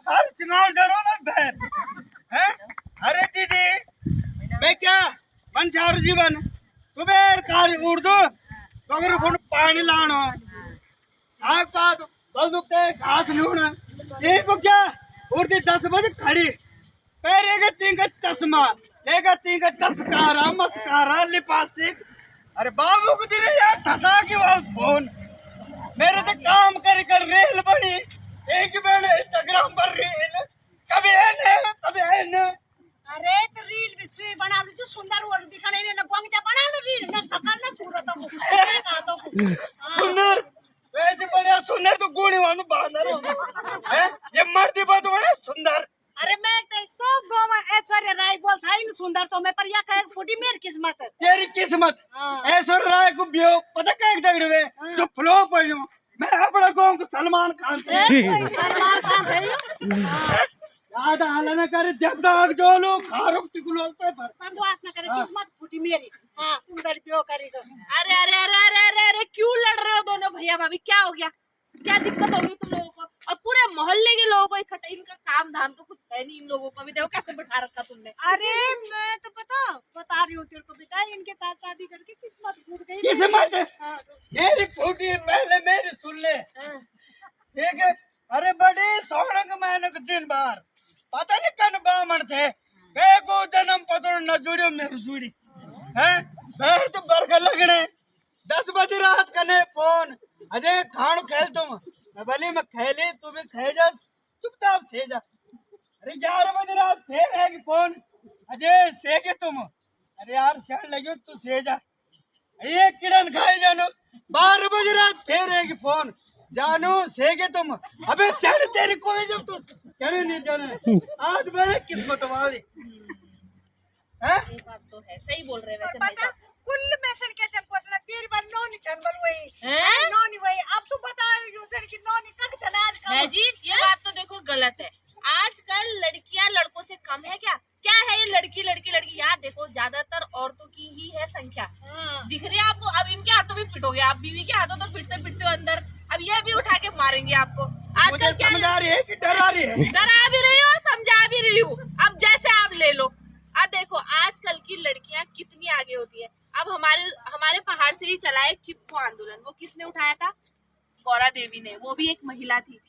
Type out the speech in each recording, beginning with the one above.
सारे सिंगार डरो ना बहन हैं। अरे दीदी मैं क्या मन चारू जीवन सुबह कार उड़ दो तो अगर फोन पानी लाना आग पात बल दुखते घास लूना ये को क्या उड़ती 10 बजे खड़ी पैरेगा तीन का चश्मा लेगा तीन का चस्कारा मस्कारा लिपस्टिक। अरे बाबू को दिन यार ठसा के वो फोन मेरे तो काम कर रेल बनी एक बेर इंस्टाग्राम पर रील कभी है न कभी है न। अरे तो रील भी सुई बना ली तू सुंदर और दिखाने ने बंगजा बना ली रील ना सकल ना सूरत को सुंदर वैसे बढ़िया सुंदर तो गुणी वाला बांदर है ये मर्दी बात बड़ा सुंदर। अरे मैं तो सब गांव में ऐश्वर्या राय बोल था इन सुंदर तो मैं पर या कहे फूटी मेरी किस्मत तेरी किस्मत ऐश्वर्या राय को बियो पता क्या एक दगड़वे जो फ्लो पड़ियो मैं अपना गांव को सलमान खान थे सलमान खान थे याद आला न करे देवदाग जो लोग खारुक टिकुलते पर बकवास न करे किस्मत फूटी मेरी। हां तुम गड़ी पियो करी तो अरे अरे अरे अरे अरे अरे क्यों लड़ रहे हो दोनों भैया भाभी? क्या हो गया? क्या दिक्कत होगी तुम लोगों को? और पूरे मोहल्ले के लोगों को इकट्ठा, इनका काम धाम तो कुछ है नहीं इन लोगों को भी देखो कैसे बैठा रखा तुमने। अरे मैं तो बता रही हूँ तेरे को बेटा इनके साथ शादी करके किस्मत फूट गई। किस्मत मेरी फूटी पहले मेरी सुन ले ठीक है। अरे बड़े सोनक मैंने दिन बार पता नहीं कन बामण थे गए को जन्म पत्र न जुड़ियो मेरी जुड़ी है बैर तो बरगर लगने 10 बजे रात कने फोन अजय खान खेल तुम मैं भले मैं खेले तू भी खे जा चुपचाप से जा। अरे 11 बजे रात फिर है कि फोन अजय से के तुम अरे यार शरण लगे तू से जा ये किरण खाए जानो 12 बजे रात फिर है कि फोन जानू से के तुम अबे शरण तेरी कोई जब तू शरण नहीं जाने आज बड़े किस्मत वाली हैं। ये बात तो है, सही बोल रहे हैं वैसे भाई पता साहब। कुल मैसेज के चल पोसना तेरी बार नौनी चंबल वही हैं? नौनी वही अब तू बता यूसर की नौनी कब चला आज है कब जी ये बात तो देखो गलत है। आजकल लड़कियां लड़कों से कम है क्या? क्या है ये लड़की लड़की लड़की? यार देखो ज्यादातर औरतों की ही है संख्या। दिख रही है आपको? अब इनके हाथों में पिटोगे आप, बीवी के हाथों तो पिटते पिटते हो अंदर, अब ये भी उठा के मारेंगे आपको। मुझे आजकल क्या समझ आ रही है कि डरा रही है? डरा भी रही हूँ और समझा भी रही हूँ, अब जैसे आप ले लो। अब देखो आजकल की लड़कियां कितनी आगे होती है। अब हमारे पहाड़ से ही चला एक चिपको आंदोलन, वो किसने उठाया था? गौरा देवी ने, वो भी एक महिला थी।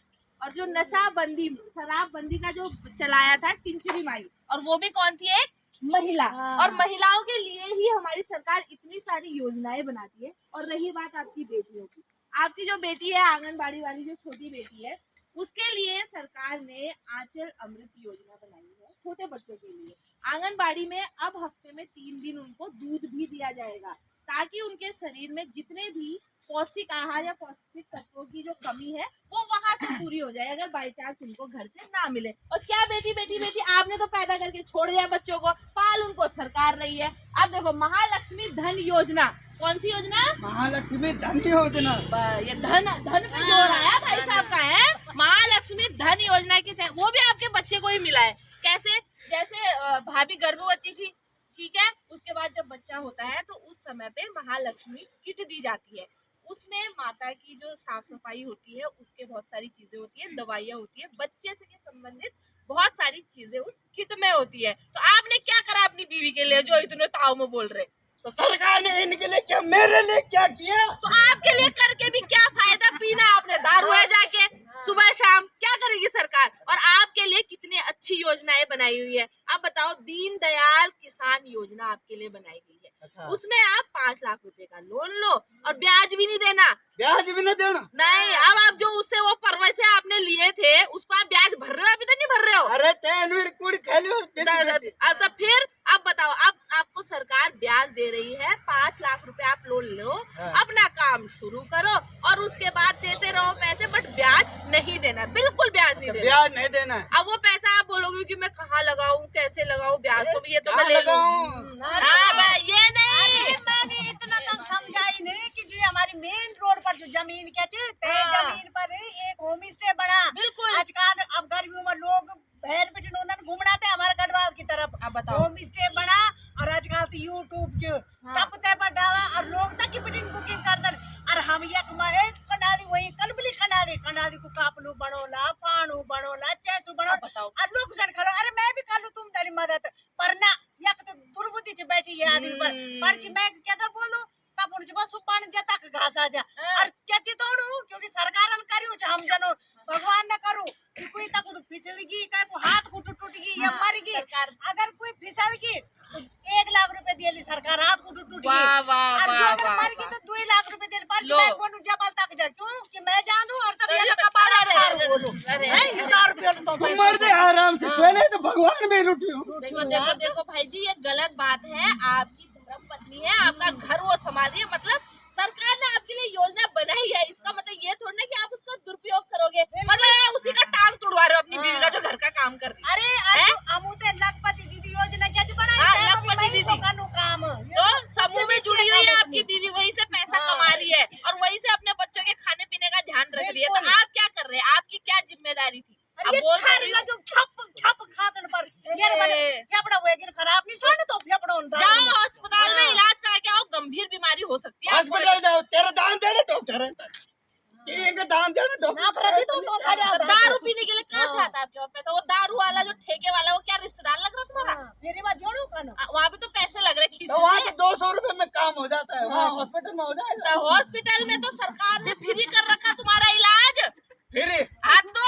और जो नशाबंदी शराबबंदी का जो चलाया था टिंचरी माई, और वो भी कौन थी? एक महिला। और महिलाओं के लिए ही हमारी सरकार इतनी सारी योजनाएं बनाती है। और रही बात आपकी बेटियों की, आपकी जो बेटी है आंगनबाड़ी वाली जो छोटी बेटी है, उसके लिए सरकार ने आंचल अमृत योजना बनाई है छोटे बच्चों के लिए। आंगनबाड़ी में अब हफ्ते में 3 दिन उनको दूध भी दिया जाएगा ताकि उनके शरीर में जितने भी पौष्टिक आहार या पौष्टिक तत्वों की जो कमी है वो वहां से पूरी हो जाए अगर बाई चांस उनको घर से ना मिले। और क्या बेटी बेटी बेटी आपने तो पैदा करके छोड़ दिया बच्चों को, पाल उनको सरकार रही है। अब देखो महालक्ष्मी धन योजना, कौन सी योजना? महालक्ष्मी धन योजना। ये धन पे जोर आया भाई साहब का है। महालक्ष्मी धन योजना की वो भी आपके बच्चे को ही मिला है। कैसे? जैसे भाभी गर्भवती थी, ठीक है, उसके बाद जब बच्चा होता है तो उस समय पे महालक्ष्मी किट दी जाती है। उसमें माता की जो साफ सफाई होती है, उसके बहुत सारी चीजें होती है, दवाइयाँ होती है, बच्चे से संबंधित बहुत सारी चीजें उस किट में होती है। तो आपने क्या करा अपनी बीवी के लिए जो इतने ताव में बोल रहे? तो सरकार ने इनके लिए क्या मेरे लिए क्या किया? तो आपके लिए करके भी क्या फायदा? पीना आपने दारू है जाके सुबह शाम, क्या करेगी सरकार? और आपके लिए कितनी अच्छी योजनाएं बनाई हुई है। आप बताओ, दीन दयाल किसान योजना आपके लिए बनाई गई है। अच्छा। उसमें आप 5 लाख रुपए का लोन लो और ब्याज भी नहीं देना। ब्याज भी नहीं देना? नहीं, अब आप जो उससे वो परवश से आपने लिए थे उसको आप ब्याज भर रहे हो? अभी तक नहीं भर रहे हो? अरे तेनवीर कुड़ खेलो। तो फिर अब बताओ, अब आपको सरकार ब्याज दे रही है, 5 लाख रुपए आप लोन लो, अपना काम शुरू करो और उसके बाद देते रहो पैसे, बट ब्याज नहीं देना, बिल्कुल ब्याज नहीं देना। ब्याज नहीं देना है। अब वो पैसा आप बोलोगे कि मैं कहाँ लगाऊं, कैसे लगाऊं ब्याज, तो ये तो मैं ले लगाऊं? ये नहीं, मैंने इतना तक समझाई नहीं कि जो हमारी मेन रोड पर जो जमीन क्या जमीन पर एक होम स्टे बना। बिल्कुल। आजकल अब गर्मियों में लोग भैर बिठन घूमना थे हमारे गढ़वाल की तरफ। अब बताओ। होम स्टे बना और आजकल तो यूट्यूब टप पर डाला और लोग तक की बुकिंग कर दन। और हम एक कनाली वही कलबली कनाली को कापलू बनोला, पाणू बनोला, चैसू सु बना बताओ। और लोग जन खड़ा अरे मैं भी कर लूं तुम तेरी मदद पर ना एक तो दुर्बुद्धि से बैठी है आदमी पर परची मैं क्या तो बोलूं तब उन बस पानी जे तक घास आ जा और क्या चितौड़ू क्योंकि सरकार ने करियो छ हम जनो भगवान ने करू कि कोई तक फिसलगी का को हाथ को टूटगी या मरगी सरकार- अगर कोई फिसलगी तो 1 लाख रुपए देली सरकार हाथ को टूटगी वाह वाह और जो वाह अगर वाह मरगी तो 2 लाख रुपए देली पर लो। मैं बोलूं जबल तक जा क्यों कि मैं जान दूं और तब तो ये ये कपाल अरे, खार अरे, बोलूं अरे, नहीं अरे, 1000 रुपए तो तुम मर दे आराम से पहले तो भगवान भी रूठियो। देखो देखो देखो भाई जी, ये गलत बात है। आपकी धर्म पत्नी है, आपका घर वो संभालिए। मतलब सरकार ने आपके लिए योजना बनाई है, इसका मतलब ये थोड़ी ना कि आप उसका दुरुपयोग करोगे। मतलब आप उसी का टांग तुड़वा रहे हो अपनी बीवी का जो घर का काम कर रही है। अरे हैं? अमुते लखपति दीदी योजना क्या बनाई हाँ, है लखपति मैं दीदी। छोकानु काम तो समूह में जुड़ी हुई है आपकी बीवी, वहीं से पैसा हाँ। कमा रही है और वहीं से अपने बच्चों के खाने पीने का ध्यान रख रही है। तो बिल्कुल। आप क्या कर रहे हैं? आपकी क्या जिम्मेदारी थी? अब ये बोल तो खारी रही हो। लगे छप छप खासन पर यार बने फेफड़ा हुए गिर खराब नहीं सोने तो फेफड़ा होता जाओ अस्पताल में हाँ। इलाज करा के आओ, गंभीर बीमारी हो सकती है आपको। हॉस्पिटल जाओ, तेरा दान दे ना डॉक्टर है। ये इनका दान दे ना ना डॉक्टर। प्रति तो साढ़े तो आधा दारू पीने के लिए कहाँ से हाँ। आता है आपके पास पैसा? वो दारू वाला जो ठेके वाला, वो क्या रिश्तेदार लग रहा तुम्हारा? मेरी बात जोड़ू कानो वहाँ पे तो पैसे लग रहे खींच तो वहाँ तो 200 रुपए में काम हो जाता है, वहाँ हॉस्पिटल में हो जाएगा। तो हॉस्पिटल में तो सरकार ने फ्री कर रखा तुम्हारा इलाज। फिर हाँ, तो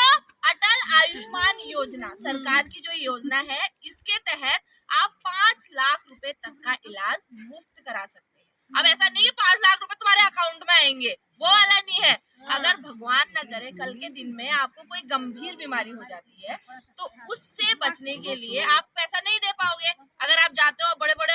अटल आयुष्मान योजना सरकार की जो योजना है, इसके तहत आप 5 लाख रुपए तक का इलाज मुफ्त करा सकते हैं। अब ऐसा नहीं है 5 लाख रुपए तुम्हारे अकाउंट में आएंगे, वो वाला नहीं है। अगर भगवान न करे कल के दिन में आपको कोई गंभीर बीमारी हो जाती है, तो उससे बचने के लिए आप पैसा नहीं दे पाओगे। अगर आप जाते हो बड़े बड़े